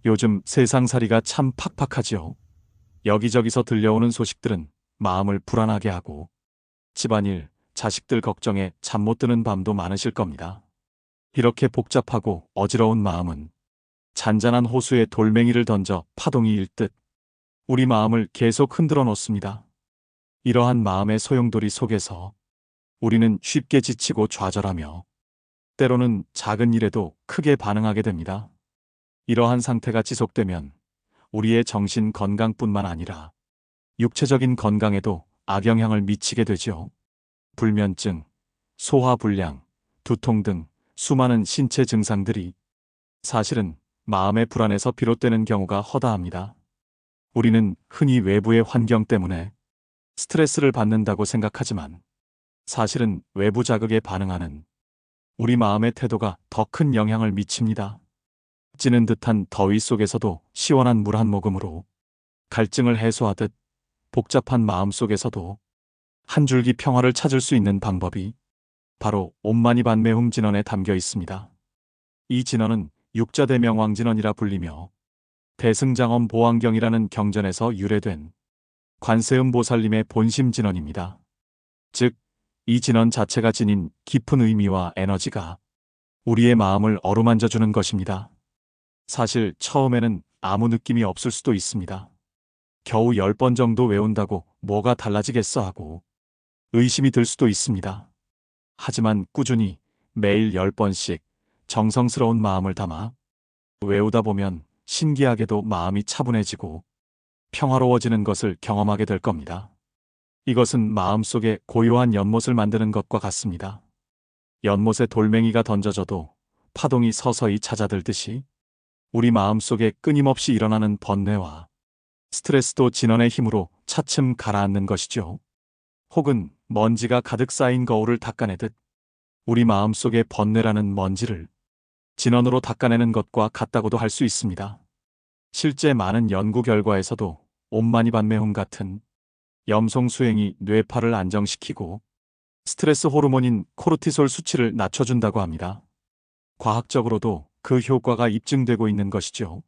요즘 세상살이가 참 팍팍하지요. 여기저기서 들려오는 소식들은 마음을 불안하게 하고 집안일, 자식들 걱정에 잠 못 드는 밤도 많으실 겁니다. 이렇게 복잡하고 어지러운 마음은 잔잔한 호수에 돌멩이를 던져 파동이 일 듯 우리 마음을 계속 흔들어 놓습니다. 이러한 마음의 소용돌이 속에서 우리는 쉽게 지치고 좌절하며 때로는 작은 일에도 크게 반응하게 됩니다. 이러한 상태가 지속되면 우리의 정신 건강뿐만 아니라 육체적인 건강에도 악영향을 미치게 되지요. 불면증, 소화불량, 두통 등 수많은 신체 증상들이 사실은 마음의 불안에서 비롯되는 경우가 허다합니다. 우리는 흔히 외부의 환경 때문에 스트레스를 받는다고 생각하지만 사실은 외부 자극에 반응하는 우리 마음의 태도가 더 큰 영향을 미칩니다. 찌는 듯한 더위 속에서도 시원한 물 한 모금으로 갈증을 해소하듯 복잡한 마음 속에서도 한 줄기 평화를 찾을 수 있는 방법이 바로 옴마니반메훔 진언에 담겨 있습니다. 이 진언은 육자대명왕진언이라 불리며 대승장엄 보안경이라는 경전에서 유래된 관세음 보살님의 본심 진언입니다. 즉, 이 진언 자체가 지닌 깊은 의미와 에너지가 우리의 마음을 어루만져 주는 것입니다. 사실 처음에는 아무 느낌이 없을 수도 있습니다. 겨우 10번 정도 외운다고 뭐가 달라지겠어 하고 의심이 들 수도 있습니다. 하지만 꾸준히 매일 10번씩 정성스러운 마음을 담아 외우다 보면 신기하게도 마음이 차분해지고 평화로워지는 것을 경험하게 될 겁니다. 이것은 마음속에 고요한 연못을 만드는 것과 같습니다. 연못에 돌멩이가 던져져도 파동이 서서히 잦아들듯이 우리 마음속에 끊임없이 일어나는 번뇌와 스트레스도 진언의 힘으로 차츰 가라앉는 것이죠. 혹은 먼지가 가득 쌓인 거울을 닦아내듯 우리 마음속의 번뇌라는 먼지를 진언으로 닦아내는 것과 같다고도 할 수 있습니다. 실제 많은 연구 결과에서도 옴마니반메훔 같은 염송 수행이 뇌파를 안정시키고 스트레스 호르몬인 코르티솔 수치를 낮춰준다고 합니다. 과학적으로도 그 효과가 입증되고 있는 것이죠.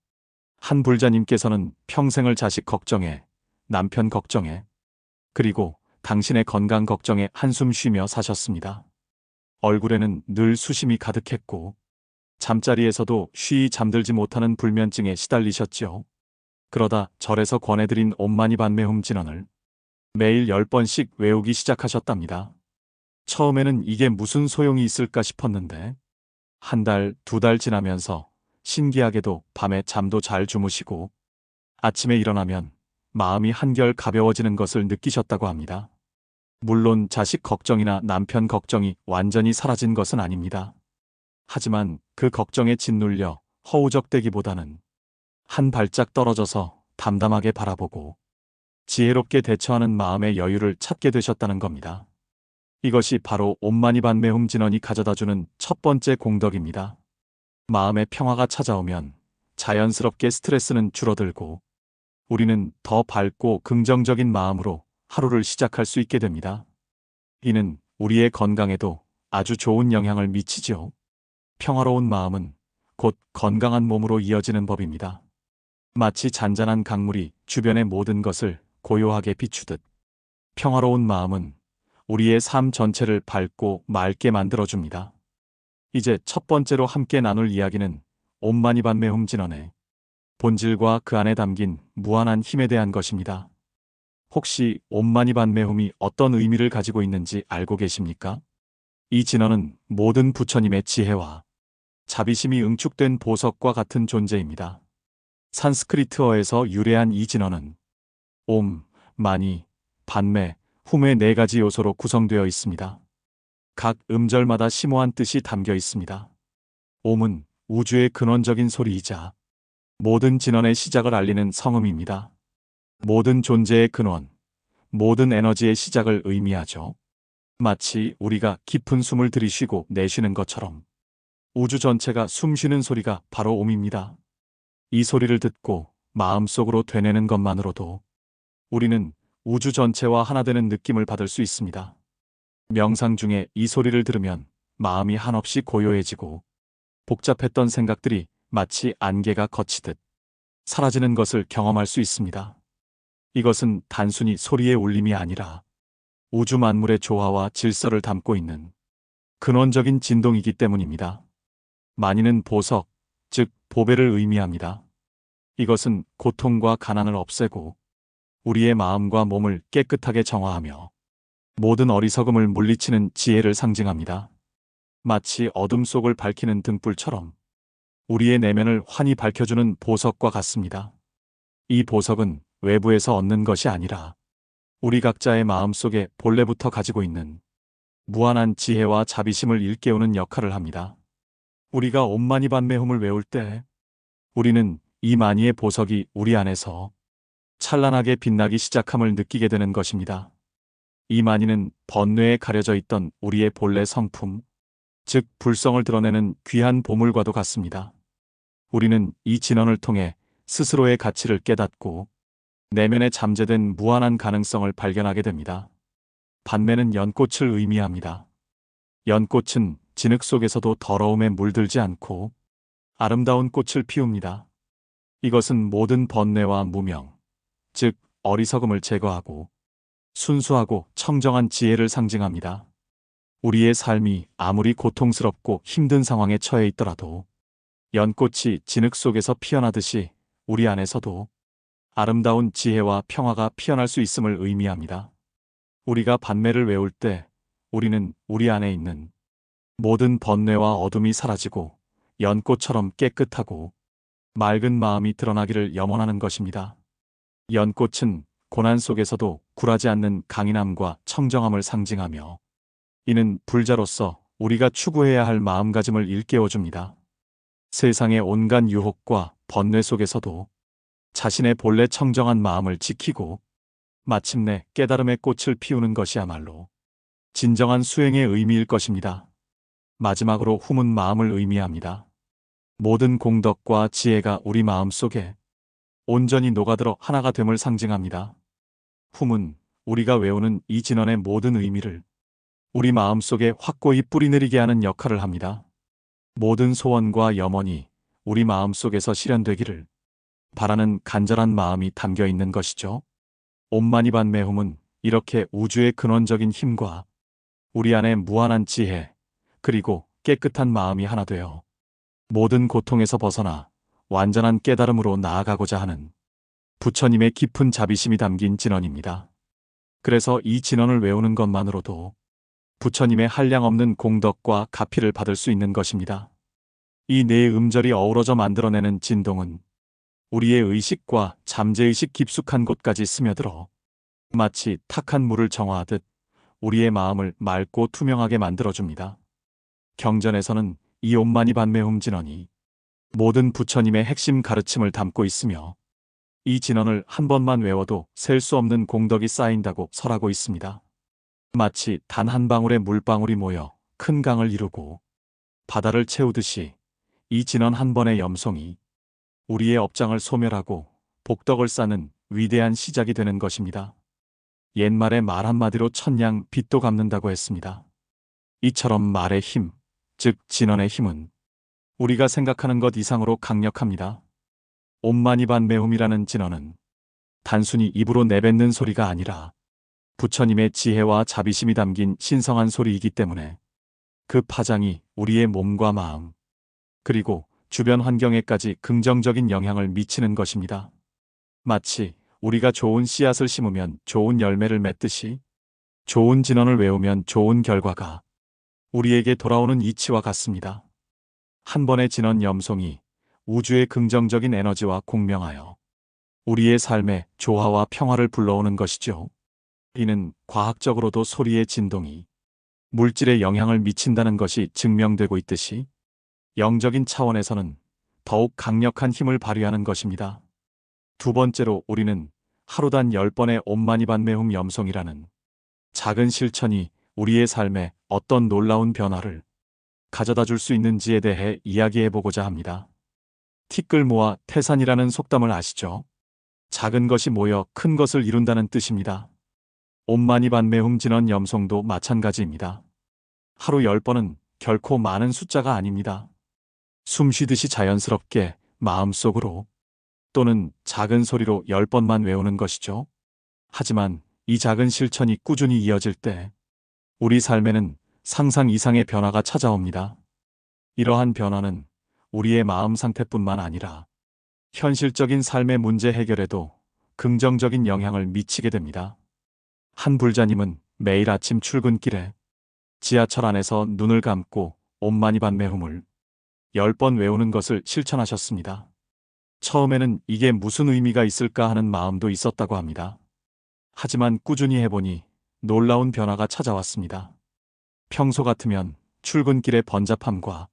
한 불자님께서는 평생을 자식 걱정에, 남편 걱정에, 그리고 당신의 건강 걱정에 한숨 쉬며 사셨습니다. 얼굴에는 늘 수심이 가득했고 잠자리에서도 쉬이 잠들지 못하는 불면증에 시달리셨지요. 그러다 절에서 권해드린 옴마니반메훔 진언을 매일 10번씩 외우기 시작하셨답니다. 처음에는 이게 무슨 소용이 있을까 싶었는데 한 달, 2달 지나면서 신기하게도 밤에 잠도 잘 주무시고 아침에 일어나면 마음이 한결 가벼워지는 것을 느끼셨다고 합니다. 물론 자식 걱정이나 남편 걱정이 완전히 사라진 것은 아닙니다. 하지만 그 걱정에 짓눌려 허우적대기보다는 한 발짝 떨어져서 담담하게 바라보고 지혜롭게 대처하는 마음의 여유를 찾게 되셨다는 겁니다. 이것이 바로 옴마니반메훔 진언이 가져다주는 첫 번째 공덕입니다. 마음의 평화가 찾아오면 자연스럽게 스트레스는 줄어들고 우리는 더 밝고 긍정적인 마음으로 하루를 시작할 수 있게 됩니다. 이는 우리의 건강에도 아주 좋은 영향을 미치지요. 평화로운 마음은 곧 건강한 몸으로 이어지는 법입니다. 마치 잔잔한 강물이 주변의 모든 것을 고요하게 비추듯 평화로운 마음은 우리의 삶 전체를 밝고 맑게 만들어줍니다. 이제 첫 번째로 함께 나눌 이야기는 옴마니반메훔 진언의 본질과 그 안에 담긴 무한한 힘에 대한 것입니다. 혹시 옴마니반메훔이 어떤 의미를 가지고 있는지 알고 계십니까? 이 진언은 모든 부처님의 지혜와 자비심이 응축된 보석과 같은 존재입니다. 산스크리트어에서 유래한 이 진언은 옴, 마니, 반메, 훔의 4가지 요소로 구성되어 있습니다. 각 음절마다 심오한 뜻이 담겨 있습니다. 옴은 우주의 근원적인 소리이자 모든 진언의 시작을 알리는 성음입니다. 모든 존재의 근원, 모든 에너지의 시작을 의미하죠. 마치 우리가 깊은 숨을 들이쉬고 내쉬는 것처럼 우주 전체가 숨쉬는 소리가 바로 옴입니다. 이 소리를 듣고 마음속으로 되뇌는 것만으로도 우리는 우주 전체와 하나 되는 느낌을 받을 수 있습니다. 명상 중에 이 소리를 들으면 마음이 한없이 고요해지고 복잡했던 생각들이 마치 안개가 걷히듯 사라지는 것을 경험할 수 있습니다. 이것은 단순히 소리의 울림이 아니라 우주 만물의 조화와 질서를 담고 있는 근원적인 진동이기 때문입니다. 만이는 보석, 즉 보배를 의미합니다. 이것은 고통과 가난을 없애고 우리의 마음과 몸을 깨끗하게 정화하며 모든 어리석음을 물리치는 지혜를 상징합니다. 마치 어둠 속을 밝히는 등불처럼 우리의 내면을 환히 밝혀주는 보석과 같습니다. 이 보석은 외부에서 얻는 것이 아니라 우리 각자의 마음 속에 본래부터 가지고 있는 무한한 지혜와 자비심을 일깨우는 역할을 합니다. 우리가 옴 마니 padme hum을 외울 때 우리는 이 마니의 보석이 우리 안에서 찬란하게 빛나기 시작함을 느끼게 되는 것입니다. 이 마니는 번뇌에 가려져 있던 우리의 본래 성품, 즉 불성을 드러내는 귀한 보물과도 같습니다. 우리는 이 진언을 통해 스스로의 가치를 깨닫고 내면에 잠재된 무한한 가능성을 발견하게 됩니다. padme는 연꽃을 의미합니다. 연꽃은 진흙 속에서도 더러움에 물들지 않고 아름다운 꽃을 피웁니다. 이것은 모든 번뇌와 무명, 즉 어리석음을 제거하고 순수하고 청정한 지혜를 상징합니다. 우리의 삶이 아무리 고통스럽고 힘든 상황에 처해 있더라도 연꽃이 진흙 속에서 피어나듯이 우리 안에서도 아름다운 지혜와 평화가 피어날 수 있음을 의미합니다. 우리가 padme를 외울 때 우리는 우리 안에 있는 모든 번뇌와 어둠이 사라지고 연꽃처럼 깨끗하고 맑은 마음이 드러나기를 염원하는 것입니다. 연꽃은 고난 속에서도 굴하지 않는 강인함과 청정함을 상징하며 이는 불자로서 우리가 추구해야 할 마음가짐을 일깨워줍니다. 세상의 온갖 유혹과 번뇌 속에서도 자신의 본래 청정한 마음을 지키고 마침내 깨달음의 꽃을 피우는 것이야말로 진정한 수행의 의미일 것입니다. 마지막으로 hum은 마음을 의미합니다. 모든 공덕과 지혜가 우리 마음 속에 온전히 녹아들어 하나가 됨을 상징합니다. hum은 우리가 외우는 이 진언의 모든 의미를 우리 마음 속에 확고히 뿌리내리게 하는 역할을 합니다. 모든 소원과 염원이 우리 마음 속에서 실현되기를 바라는 간절한 마음이 담겨 있는 것이죠. 옴 마니 padme hum은 이렇게 우주의 근원적인 힘과 우리 안의 무한한 지혜, 그리고 깨끗한 마음이 하나 되어 모든 고통에서 벗어나 완전한 깨달음으로 나아가고자 하는 부처님의 깊은 자비심이 담긴 진언입니다. 그래서 이 진언을 외우는 것만으로도 부처님의 한량없는 공덕과 가피를 받을 수 있는 것입니다. 이 네 음절이 어우러져 만들어내는 진동은 우리의 의식과 잠재의식 깊숙한 곳까지 스며들어 마치 탁한 물을 정화하듯 우리의 마음을 맑고 투명하게 만들어줍니다. 경전에서는 이 옴 마니 padme hum 진언이 모든 부처님의 핵심 가르침을 담고 있으며 이 진언을 한 번만 외워도 셀 수 없는 공덕이 쌓인다고 설하고 있습니다. 마치 단 한 방울의 물방울이 모여 큰 강을 이루고 바다를 채우듯이 이 진언 한 번의 염송이 우리의 업장을 소멸하고 복덕을 쌓는 위대한 시작이 되는 것입니다. 옛말에 말 한마디로 천냥 빚도 갚는다고 했습니다. 이처럼 말의 힘, 즉 진언의 힘은 우리가 생각하는 것 이상으로 강력합니다. 옴 마니 padme hum이라는 진언은 단순히 입으로 내뱉는 소리가 아니라 부처님의 지혜와 자비심이 담긴 신성한 소리이기 때문에 그 파장이 우리의 몸과 마음, 그리고 주변 환경에까지 긍정적인 영향을 미치는 것입니다. 마치 우리가 좋은 씨앗을 심으면 좋은 열매를 맺듯이 좋은 진언을 외우면 좋은 결과가 우리에게 돌아오는 이치와 같습니다. 한 번의 진언 염송이 우주의 긍정적인 에너지와 공명하여 우리의 삶에 조화와 평화를 불러오는 것이죠. 이는 과학적으로도 소리의 진동이 물질에 영향을 미친다는 것이 증명되고 있듯이 영적인 차원에서는 더욱 강력한 힘을 발휘하는 것입니다. 두 번째로 우리는 하루단 10번의 옴 마니 padme hum 염송이라는 작은 실천이 우리의 삶에 어떤 놀라운 변화를 가져다 줄 수 있는지에 대해 이야기해 보고자 합니다. 티끌 모아 태산이라는 속담을 아시죠? 작은 것이 모여 큰 것을 이룬다는 뜻입니다. 옴 마니 padme hum 진언 염송도 마찬가지입니다. 하루 10번은 결코 많은 숫자가 아닙니다. 숨 쉬듯이 자연스럽게 마음속으로 또는 작은 소리로 10번만 외우는 것이죠. 하지만 이 작은 실천이 꾸준히 이어질 때 우리 삶에는 상상 이상의 변화가 찾아옵니다. 이러한 변화는 우리의 마음 상태뿐만 아니라 현실적인 삶의 문제 해결에도 긍정적인 영향을 미치게 됩니다. 한 불자님은 매일 아침 출근길에 지하철 안에서 눈을 감고 옴마니 padme hum을 10번 외우는 것을 실천하셨습니다. 처음에는 이게 무슨 의미가 있을까 하는 마음도 있었다고 합니다. 하지만 꾸준히 해보니 놀라운 변화가 찾아왔습니다. 평소 같으면 출근길의 번잡함과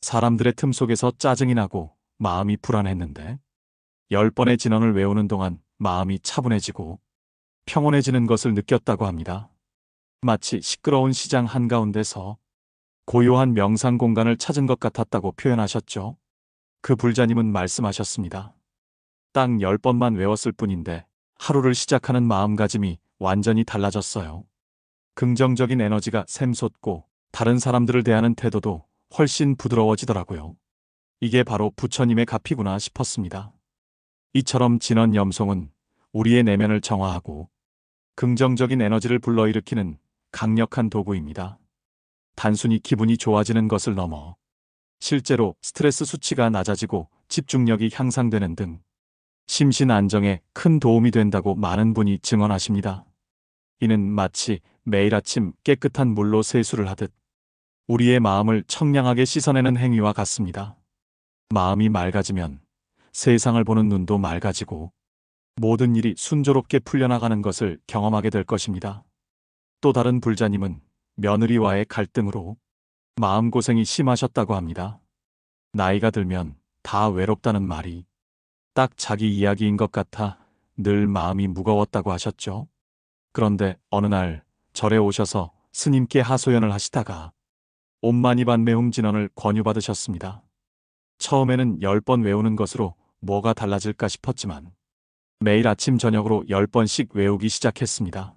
사람들의 틈 속에서 짜증이 나고 마음이 불안했는데 10번의 진언을 외우는 동안 마음이 차분해지고 평온해지는 것을 느꼈다고 합니다. 마치 시끄러운 시장 한가운데서 고요한 명상 공간을 찾은 것 같았다고 표현하셨죠. 그 불자님은 말씀하셨습니다. 딱 10번만 외웠을 뿐인데 하루를 시작하는 마음가짐이 완전히 달라졌어요. 긍정적인 에너지가 샘솟고 다른 사람들을 대하는 태도도 훨씬 부드러워지더라고요. 이게 바로 부처님의 가피구나 싶었습니다. 이처럼 진원 염송은 우리의 내면을 정화하고 긍정적인 에너지를 불러일으키는 강력한 도구입니다. 단순히 기분이 좋아지는 것을 넘어 실제로 스트레스 수치가 낮아지고 집중력이 향상되는 등 심신 안정에 큰 도움이 된다고 많은 분이 증언하십니다. 이는 마치 매일 아침 깨끗한 물로 세수를 하듯 우리의 마음을 청량하게 씻어내는 행위와 같습니다. 마음이 맑아지면 세상을 보는 눈도 맑아지고 모든 일이 순조롭게 풀려나가는 것을 경험하게 될 것입니다. 또 다른 불자님은 며느리와의 갈등으로 마음고생이 심하셨다고 합니다. 나이가 들면 다 외롭다는 말이 딱 자기 이야기인 것 같아 늘 마음이 무거웠다고 하셨죠. 그런데 어느 날 절에 오셔서 스님께 하소연을 하시다가 옴마니 padme hum 진언을 권유받으셨습니다. 처음에는 10번 외우는 것으로 뭐가 달라질까 싶었지만 매일 아침 저녁으로 10번씩 외우기 시작했습니다.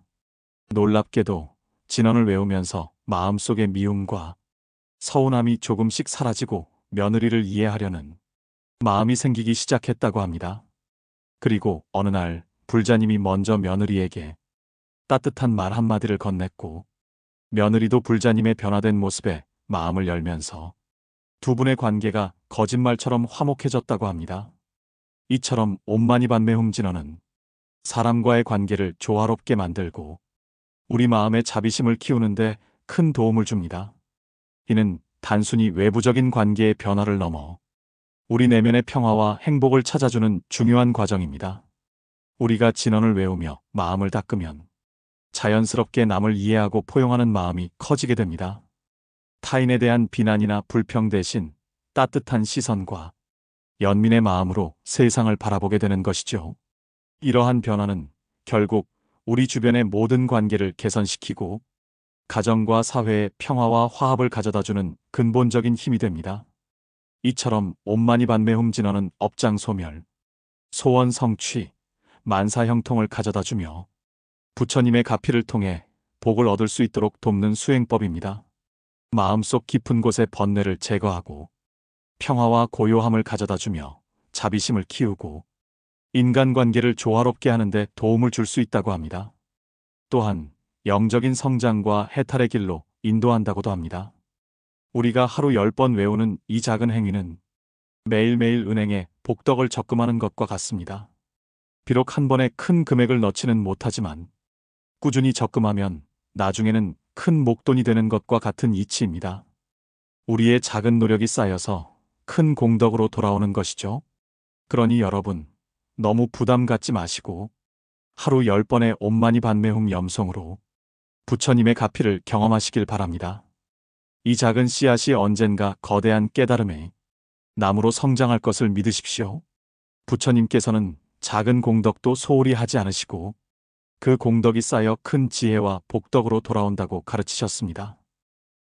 놀랍게도 진언을 외우면서 마음속의 미움과 서운함이 조금씩 사라지고 며느리를 이해하려는 마음이 생기기 시작했다고 합니다. 그리고 어느 날 불자님이 먼저 며느리에게 따뜻한 말 한마디를 건넸고 며느리도 불자님의 변화된 모습에 마음을 열면서 두 분의 관계가 거짓말처럼 화목해졌다고 합니다. 이처럼 옴마니 padme hum 진언은 사람과의 관계를 조화롭게 만들고 우리 마음의 자비심을 키우는데 큰 도움을 줍니다. 이는 단순히 외부적인 관계의 변화를 넘어 우리 내면의 평화와 행복을 찾아주는 중요한 과정입니다. 우리가 진언을 외우며 마음을 닦으면 자연스럽게 남을 이해하고 포용하는 마음이 커지게 됩니다. 타인에 대한 비난이나 불평 대신 따뜻한 시선과 연민의 마음으로 세상을 바라보게 되는 것이죠. 이러한 변화는 결국 우리 주변의 모든 관계를 개선시키고 가정과 사회의 평화와 화합을 가져다주는 근본적인 힘이 됩니다. 이처럼 옴마니 padme hum 진언은 업장 소멸, 소원 성취, 만사 형통을 가져다주며 부처님의 가피를 통해 복을 얻을 수 있도록 돕는 수행법입니다. 마음속 깊은 곳의 번뇌를 제거하고 평화와 고요함을 가져다주며 자비심을 키우고 인간관계를 조화롭게 하는데 도움을 줄 수 있다고 합니다. 또한 영적인 성장과 해탈의 길로 인도한다고도 합니다. 우리가 하루 10번 외우는 이 작은 행위는 매일매일 은행에 복덕을 적금하는 것과 같습니다. 비록 한 번에 큰 금액을 넣지는 못하지만 꾸준히 적금하면 나중에는 큰 목돈이 되는 것과 같은 이치입니다. 우리의 작은 노력이 쌓여서 큰 공덕으로 돌아오는 것이죠. 그러니 여러분, 너무 부담 갖지 마시고 하루 10번의 옴마니 padme hum 염송으로 부처님의 가피를 경험하시길 바랍니다. 이 작은 씨앗이 언젠가 거대한 깨달음의 나무로 성장할 것을 믿으십시오. 부처님께서는 작은 공덕도 소홀히 하지 않으시고 그 공덕이 쌓여 큰 지혜와 복덕으로 돌아온다고 가르치셨습니다.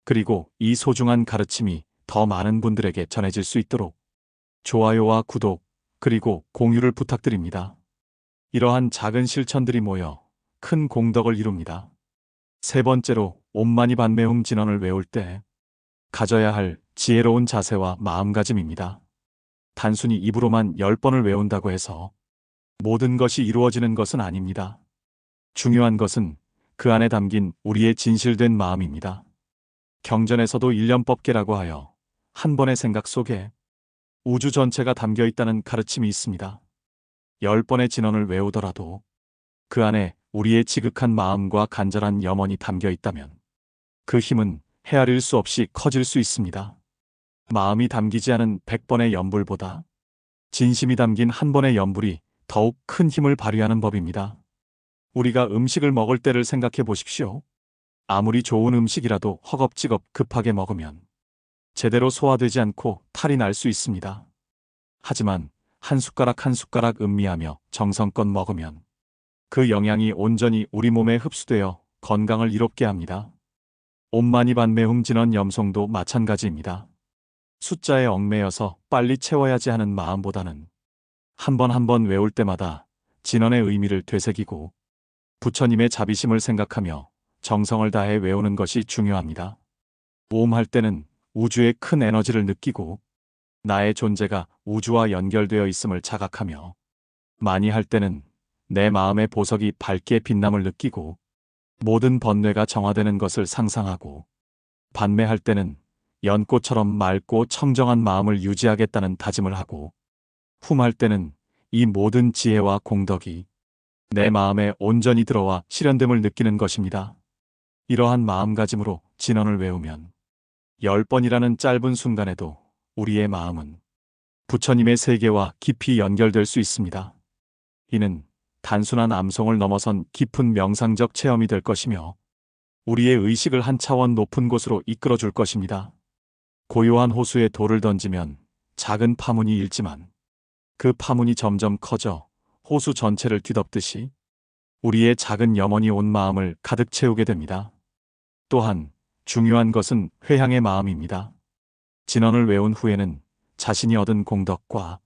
그리고 이 소중한 가르침이 더 많은 분들에게 전해질 수 있도록 좋아요와 구독, 그리고 공유를 부탁드립니다. 이러한 작은 실천들이 모여 큰 공덕을 이룹니다. 세 번째로 옴마니 padme hum 진언을 외울 때 가져야 할 지혜로운 자세와 마음가짐입니다. 단순히 입으로만 10번을 외운다고 해서 모든 것이 이루어지는 것은 아닙니다. 중요한 것은 그 안에 담긴 우리의 진실된 마음입니다. 경전에서도 일념법계라고 하여 한 번의 생각 속에 우주 전체가 담겨 있다는 가르침이 있습니다. 10번의 진언을 외우더라도 그 안에 우리의 지극한 마음과 간절한 염원이 담겨 있다면 그 힘은 헤아릴 수 없이 커질 수 있습니다. 마음이 담기지 않은 100번의 염불보다 진심이 담긴 한 번의 염불이 더욱 큰 힘을 발휘하는 법입니다. 우리가 음식을 먹을 때를 생각해 보십시오. 아무리 좋은 음식이라도 허겁지겁 급하게 먹으면 제대로 소화되지 않고 탈이 날 수 있습니다. 하지만 한 숟가락 한 숟가락 음미하며 정성껏 먹으면 그 영양이 온전히 우리 몸에 흡수되어 건강을 이롭게 합니다. 옴마니반메 진언 염송도 마찬가지입니다. 숫자에 얽매여서 빨리 채워야지 하는 마음보다는 한 번 한 번 외울 때마다 진언의 의미를 되새기고 부처님의 자비심을 생각하며 정성을 다해 외우는 것이 중요합니다. 오음할 때는 우주의 큰 에너지를 느끼고 나의 존재가 우주와 연결되어 있음을 자각하며, 많이 할 때는 내 마음의 보석이 밝게 빛남을 느끼고 모든 번뇌가 정화되는 것을 상상하고, 반매할 때는 연꽃처럼 맑고 청정한 마음을 유지하겠다는 다짐을 하고, 훔할 때는 이 모든 지혜와 공덕이 내 마음에 온전히 들어와 실현됨을 느끼는 것입니다. 이러한 마음가짐으로 진언을 외우면 10번이라는 짧은 순간에도 우리의 마음은 부처님의 세계와 깊이 연결될 수 있습니다. 이는 단순한 암송을 넘어선 깊은 명상적 체험이 될 것이며 우리의 의식을 한 차원 높은 곳으로 이끌어 줄 것입니다. 고요한 호수에 돌을 던지면 작은 파문이 일지만 그 파문이 점점 커져 호수 전체를 뒤덮듯이 우리의 작은 염원이 온 마음을 가득 채우게 됩니다. 또한 중요한 것은 회향의 마음입니다. 진언을 외운 후에는 자신이 얻은 공덕과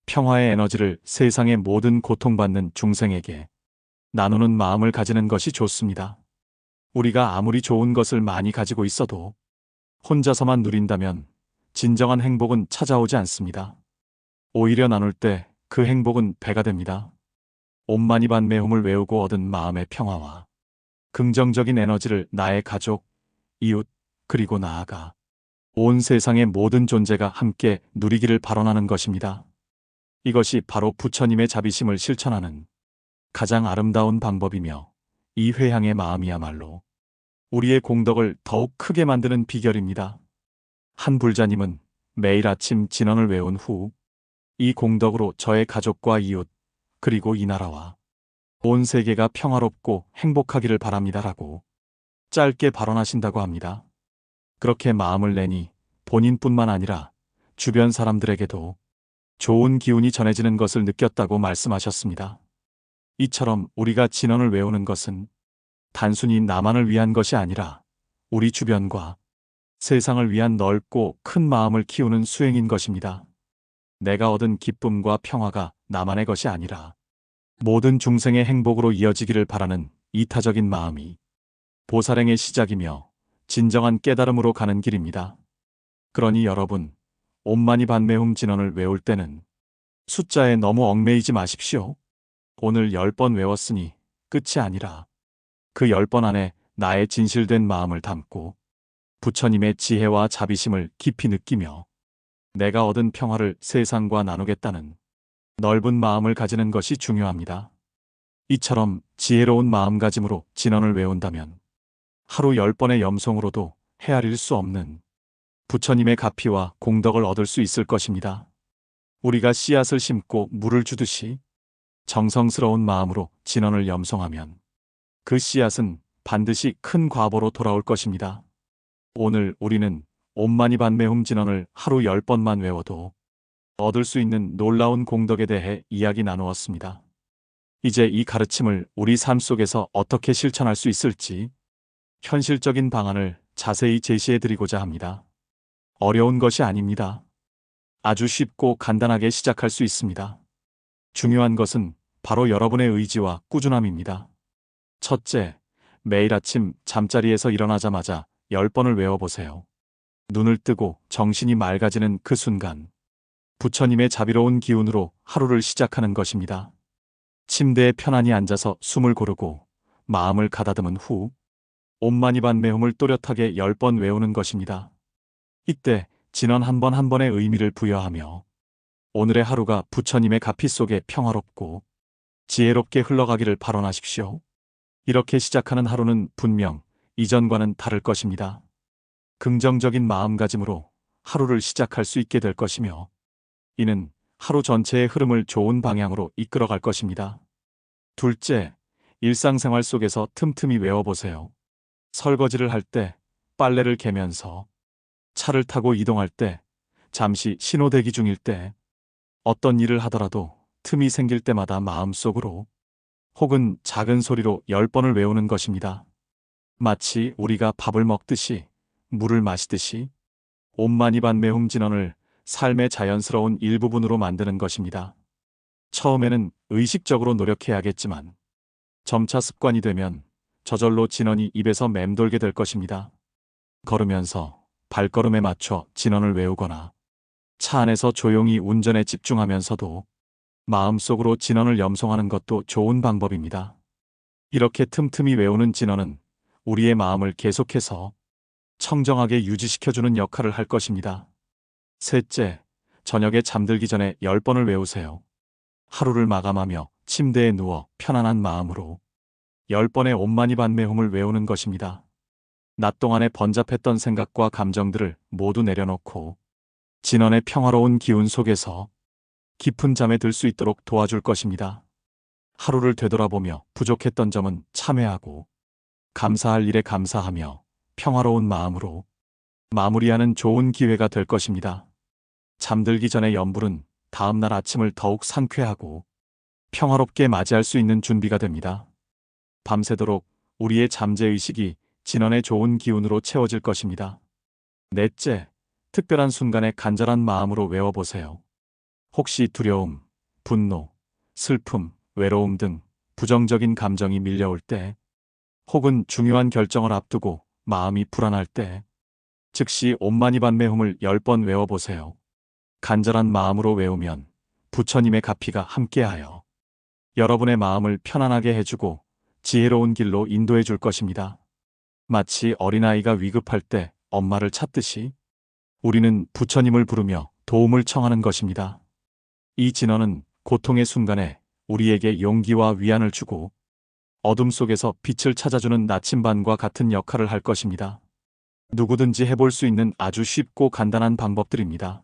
평화의 에너지를 세상의 모든 고통받는 중생에게 나누는 마음을 가지는 것이 좋습니다. 우리가 아무리 좋은 것을 많이 가지고 있어도 혼자서만 누린다면 진정한 행복은 찾아오지 않습니다. 오히려 나눌 때 그 행복은 배가 됩니다. 옴마니반메홈을 외우고 얻은 마음의 평화와 긍정적인 에너지를 나의 가족, 이웃, 그리고 나아가 온 세상의 모든 존재가 함께 누리기를 발언하는 것입니다. 이것이 바로 부처님의 자비심을 실천하는 가장 아름다운 방법이며 이 회향의 마음이야말로 우리의 공덕을 더욱 크게 만드는 비결입니다. 한 불자님은 매일 아침 진언을 외운 후 이 공덕으로 저의 가족과 이웃, 그리고 이 나라와 온 세계가 평화롭고 행복하기를 바랍니다라고 짧게 발언하신다고 합니다. 그렇게 마음을 내니 본인뿐만 아니라 주변 사람들에게도 좋은 기운이 전해지는 것을 느꼈다고 말씀하셨습니다. 이처럼 우리가 진언을 외우는 것은 단순히 나만을 위한 것이 아니라 우리 주변과 세상을 위한 넓고 큰 마음을 키우는 수행인 것입니다. 내가 얻은 기쁨과 평화가 나만의 것이 아니라 모든 중생의 행복으로 이어지기를 바라는 이타적인 마음이 보살행의 시작이며 진정한 깨달음으로 가는 길입니다. 그러니 여러분, 옴마니반메홈 진언을 외울 때는 숫자에 너무 얽매이지 마십시오. 오늘 10번 외웠으니 끝이 아니라 그 10번 안에 나의 진실된 마음을 담고 부처님의 지혜와 자비심을 깊이 느끼며 내가 얻은 평화를 세상과 나누겠다는 넓은 마음을 가지는 것이 중요합니다. 이처럼 지혜로운 마음가짐으로 진언을 외운다면 하루 10번의 염송으로도 헤아릴 수 없는 부처님의 가피와 공덕을 얻을 수 있을 것입니다. 우리가 씨앗을 심고 물을 주듯이 정성스러운 마음으로 진언을 염송하면 그 씨앗은 반드시 큰 과보로 돌아올 것입니다. 오늘 우리는 옴마니반메홈 진언을 하루 10번만 외워도 얻을 수 있는 놀라운 공덕에 대해 이야기 나누었습니다. 이제 이 가르침을 우리 삶 속에서 어떻게 실천할 수 있을지 현실적인 방안을 자세히 제시해드리고자 합니다. 어려운 것이 아닙니다. 아주 쉽고 간단하게 시작할 수 있습니다. 중요한 것은 바로 여러분의 의지와 꾸준함입니다. 첫째, 매일 아침 잠자리에서 일어나자마자 10번을 외워보세요. 눈을 뜨고 정신이 맑아지는 그 순간 부처님의 자비로운 기운으로 하루를 시작하는 것입니다. 침대에 편안히 앉아서 숨을 고르고 마음을 가다듬은 후 옴마니반메홈을 또렷하게 10번 외우는 것입니다. 이때 진원 한 번 한 번의 의미를 부여하며 오늘의 하루가 부처님의 가피 속에 평화롭고 지혜롭게 흘러가기를 발언하십시오. 이렇게 시작하는 하루는 분명 이전과는 다를 것입니다. 긍정적인 마음가짐으로 하루를 시작할 수 있게 될 것이며 이는 하루 전체의 흐름을 좋은 방향으로 이끌어갈 것입니다. 둘째, 일상생활 속에서 틈틈이 외워보세요. 설거지를 할 때, 빨래를 개면서, 차를 타고 이동할 때, 잠시 신호 대기 중일 때, 어떤 일을 하더라도 틈이 생길 때마다 마음속으로 혹은 작은 소리로 10번을 외우는 것입니다. 마치 우리가 밥을 먹듯이, 물을 마시듯이 옴마니반메홈 진언을 삶의 자연스러운 일부분으로 만드는 것입니다. 처음에는 의식적으로 노력해야겠지만 점차 습관이 되면 저절로 진언이 입에서 맴돌게 될 것입니다. 걸으면서 발걸음에 맞춰 진언을 외우거나 차 안에서 조용히 운전에 집중하면서도 마음속으로 진언을 염송하는 것도 좋은 방법입니다. 이렇게 틈틈이 외우는 진언은 우리의 마음을 계속해서 청정하게 유지시켜주는 역할을 할 것입니다. 셋째, 저녁에 잠들기 전에 10번을 외우세요. 하루를 마감하며 침대에 누워 편안한 마음으로 10번의 옴마니반메홈을 외우는 것입니다. 낮 동안에 번잡했던 생각과 감정들을 모두 내려놓고 진언의 평화로운 기운 속에서 깊은 잠에 들 수 있도록 도와줄 것입니다. 하루를 되돌아보며 부족했던 점은 참회하고 감사할 일에 감사하며 평화로운 마음으로 마무리하는 좋은 기회가 될 것입니다. 잠들기 전에 염불은 다음날 아침을 더욱 상쾌하고 평화롭게 맞이할 수 있는 준비가 됩니다. 밤새도록 우리의 잠재의식이 진언의 좋은 기운으로 채워질 것입니다. 넷째, 특별한 순간에 간절한 마음으로 외워보세요. 혹시 두려움, 분노, 슬픔, 외로움 등 부정적인 감정이 밀려올 때, 혹은 중요한 결정을 앞두고 마음이 불안할 때, 즉시 옴마니반메홈을 10번 외워보세요. 간절한 마음으로 외우면 부처님의 가피가 함께하여 여러분의 마음을 편안하게 해주고 지혜로운 길로 인도해 줄 것입니다. 마치 어린아이가 위급할 때 엄마를 찾듯이 우리는 부처님을 부르며 도움을 청하는 것입니다. 이 진언은 고통의 순간에 우리에게 용기와 위안을 주고 어둠 속에서 빛을 찾아주는 나침반과 같은 역할을 할 것입니다. 누구든지 해볼 수 있는 아주 쉽고 간단한 방법들입니다.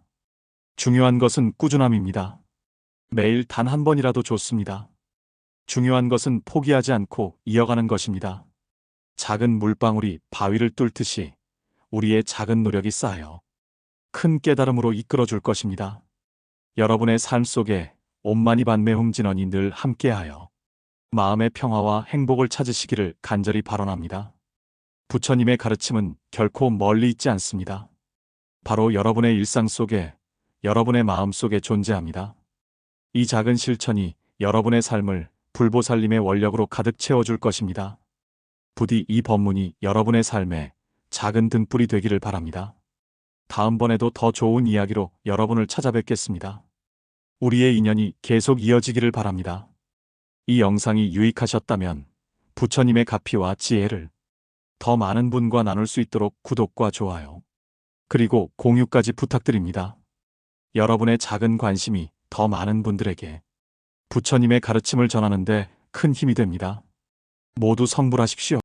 중요한 것은 꾸준함입니다. 매일 단 한 번이라도 좋습니다. 중요한 것은 포기하지 않고 이어가는 것입니다. 작은 물방울이 바위를 뚫듯이 우리의 작은 노력이 쌓여 큰 깨달음으로 이끌어줄 것입니다. 여러분의 삶 속에 옴마니반메홈 진언이 늘 함께하여 마음의 평화와 행복을 찾으시기를 간절히 발언합니다. 부처님의 가르침은 결코 멀리 있지 않습니다. 바로 여러분의 일상 속에, 여러분의 마음 속에 존재합니다. 이 작은 실천이 여러분의 삶을 불보살림의 원력으로 가득 채워줄 것입니다. 부디 이 법문이 여러분의 삶에 작은 등불이 되기를 바랍니다. 다음번에도 더 좋은 이야기로 여러분을 찾아뵙겠습니다. 우리의 인연이 계속 이어지기를 바랍니다. 이 영상이 유익하셨다면 부처님의 가피와 지혜를 더 많은 분과 나눌 수 있도록 구독과 좋아요, 그리고 공유까지 부탁드립니다. 여러분의 작은 관심이 더 많은 분들에게 부처님의 가르침을 전하는 데 큰 힘이 됩니다. 모두 성불하십시오.